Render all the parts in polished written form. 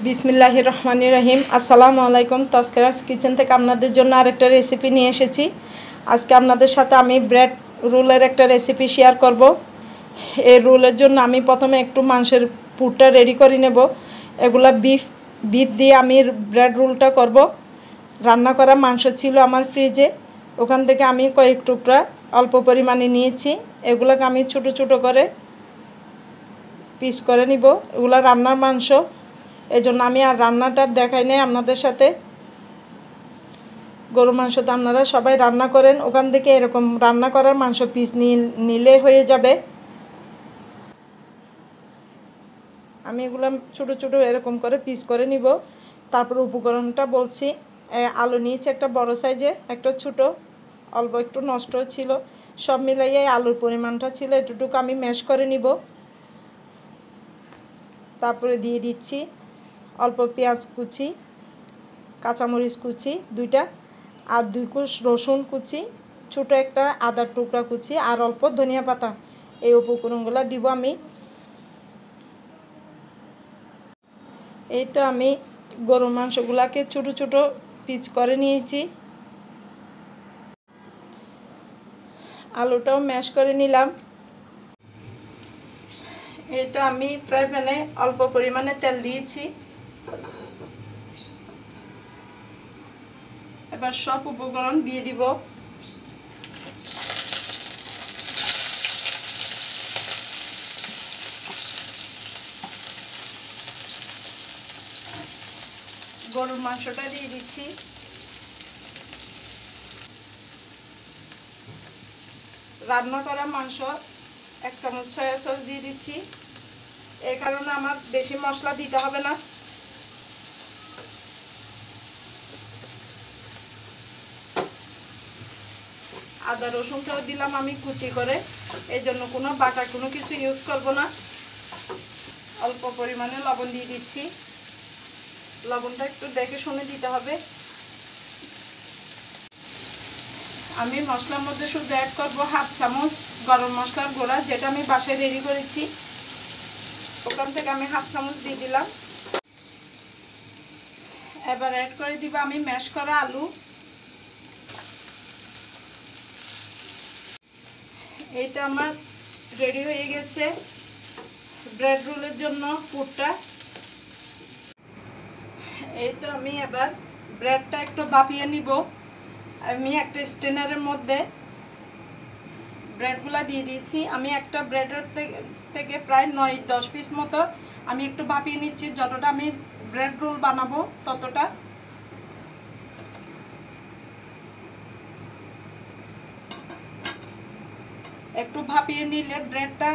বিসমিল্লাহির রহমানির রহিম। আসসালামু আলাইকুম। তস্করাস কিচেন থেকে আপনাদের জন্য আরেকটা রেসিপি নিয়ে এসেছি। আজকে আপনাদের সাথে আমি ব্রেড রোলের একটা রেসিপি শেয়ার করব। এই রোলের জন্য আমি প্রথমে একটু মাংসের পুরটা রেডি করে নেব। এগুলা বিফ দিয়ে আমি ব্রেড রোলটা করব। রান্না করা মাংস ছিল আমার ফ্রিজে, ওখান থেকে আমি কয়েক টুকরা অল্প পরিমাণে নিয়েছি। এগুলোকে আমি ছোটো ছোটো করে পিস করে নিব। এগুলো রান্নার মাংস, এই জন্য আমি আর রান্নাটা দেখাই নাই আপনাদের সাথে। গরু মাংস তো আপনারা সবাই রান্না করেন, ওখান থেকে এরকম রান্না করার মাংস পিস নিলে হয়ে যাবে। আমি এগুলো ছোটো ছোটো এরকম করে পিস করে নিব। তারপর উপকরণটা বলছি। আলু নিয়েছি একটা বড় সাইজের, একটা ছোটো, অল্প একটু নষ্ট ছিল। সব মিলাইয়ে আলুর পরিমাণটা ছিল এতটুকু। আমি ম্যাশ করে নিব। তারপরে দিয়ে দিচ্ছি অল্প পেঁয়াজ কুচি, কাঁচামরিচ কুচি দুইটা, আর 2 কোষ রসুন কুচি, ছোটো একটা আদার টুকরা কুচি, আর অল্প ধনিয়া পাতা। এই উপকরণগুলো দিব আমি। এই তো আমি গরুর মাংসগুলোকে ছোটো ছোটো পিস করে নিয়েছি। আলুটাও ম্যাশ করে নিলাম। এই তো আমি ফ্রাই প্যানে অল্প পরিমাণে তেল দিয়েছি। এবার সব উপকরণ দিয়ে দিব। গরুর মাংসটা দিয়ে দিচ্ছি। রান্না করা মাংস 1 চামচ সয়া সস দিয়ে দিচ্ছি। এই কারণে আমার বেশি মশলা দিতে হবে না। আদা রসুনটাও দিলাম আমি কুচি করে, এই জন্য কোনো বাটা কোনো কিছু ইউজ করব না। অল্প পরিমাণে লবণ দিয়ে দিচ্ছি। লবণটা একটু দেখে শুনে দিতে হবে। আমি মশলার মধ্যে শুধু অ্যাড করবো 1/2 চামচ গরম মশলার গুঁড়া, যেটা আমি বাসায় রেডি করেছি। ওখান থেকে আমি 1/2 চামচ দিয়ে দিলাম। এবার অ্যাড করে দিব আমি ম্যাশ করা আলু। এইটা আমার রেডি হয়ে গেছে ব্রেড রোলের জন্য পুরটা। এই তো আমি এবার ব্রেডটা একটু ভাপিয়ে নিব। আমি একটা স্ট্রেনারের মধ্যে ব্রেডগুলো দিয়ে দিয়েছি। আমি একটা ব্রেডের থেকে প্রায় 9-10 পিস মতো আমি একটু ভাপিয়ে নিচ্ছি। যতটা আমি ব্রেড রোল বানাবো ততটা। একটু ভাপিয়ে নিলে ব্রেডটা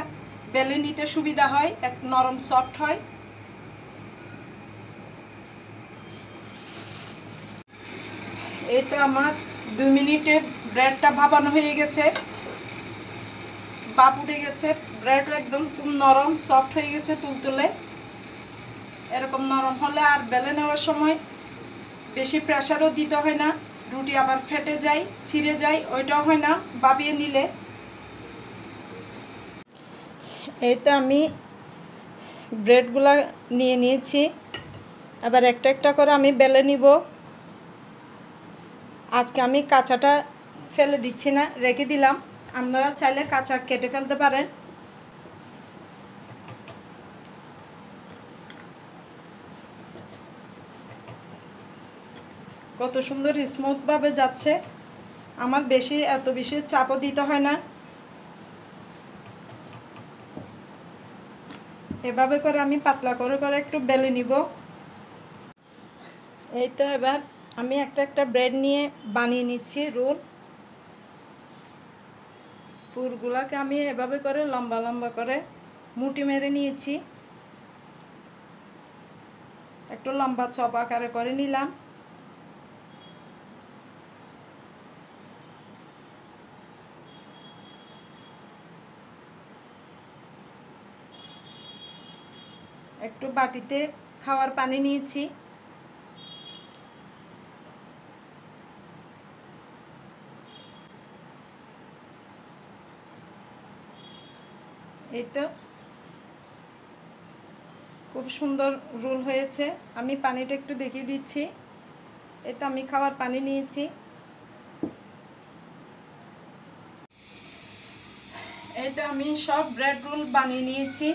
বেলে নিতে সুবিধা হয়, এক নরম সফট হয়। এই তো আমার 2 মিনিটে ব্রেডটা ভাপানো হয়ে গেছে, ভাপ উঠে গেছে। ব্রেডটা একদম খুব নরম সফট হয়ে গেছে তুলতুলে। এরকম নরম হলে আর বেলে নেওয়ার সময় বেশি প্রেসারও দিতে হয় না, রুটি আবার ফেটে যায়, ছিঁড়ে যায়, ওইটাও হয় না ভাপিয়ে নিলে। এই তো আমি ব্রেডগুলা নিয়ে নিয়েছি। আবার একটা একটা করে আমি বেলে নিব। আজকে আমি কাঁচাটা ফেলে দিচ্ছি না, রেখে দিলাম। আপনারা চাইলে কাঁচা কেটে ফেলতে পারেন। কত সুন্দর স্মুথভাবে যাচ্ছে। আমার এত বেশি চাপও দিতে হয় না। এভাবে করে আমি পাতলা করে করে একটু বেলে নিব। এই তো এবার আমি একটা একটা ব্রেড নিয়ে বানিয়ে নিচ্ছি রোল। পুরগুলাকে আমি এভাবে করে লম্বা লম্বা করে মুটি মেরে নিয়েছি। একটু লম্বা চপ আকারে করে নিলাম। একটু বাটিতে খাওয়ার পানি নিয়েছি। এই তো খুব সুন্দর রোল হয়েছে। আমি পানিটা একটু দেখিয়ে দিচ্ছি। এটা আমি খাওয়ার পানি নিয়েছি। এটা আমি সব ব্রেড রোল বানিয়ে নিয়েছি।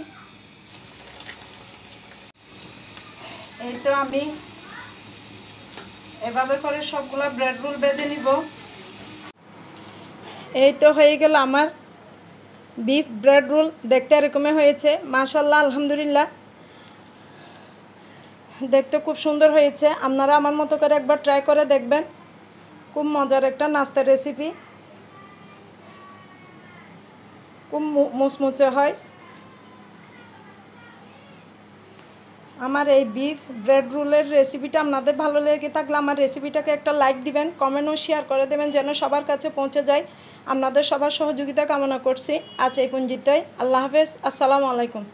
এই তো আমি এভাবে করে সবগুলো ব্রেড রোল ভেজে নিব। এই তো হয়ে গেল আমার বিফ ব্রেড রোল। দেখতে এরকমই হয়েছে। মাশাআল্লাহ, আলহামদুলিল্লাহ, দেখতে খুব সুন্দর হয়েছে। আপনারা আমার মতো করে একবার ট্রাই করে দেখবেন। খুব মজার একটা নাস্তার রেসিপি, খুব মুচমুচে হয়। আমার এই বিফ ব্রেড রোলের রেসিপিটা আপনাদের ভালো লেগে থাকলে আমার রেসিপিটাকে একটা লাইক দিবেন, কমেন্ট ও শেয়ার করে দেবেন যেন সবার কাছে পৌঁছে যায়। আপনাদের সবার সহযোগিতা কামনা করছি। আজ এই পর্যন্তই। আল্লাহ হাফেজ। আসসালামু আলাইকুম।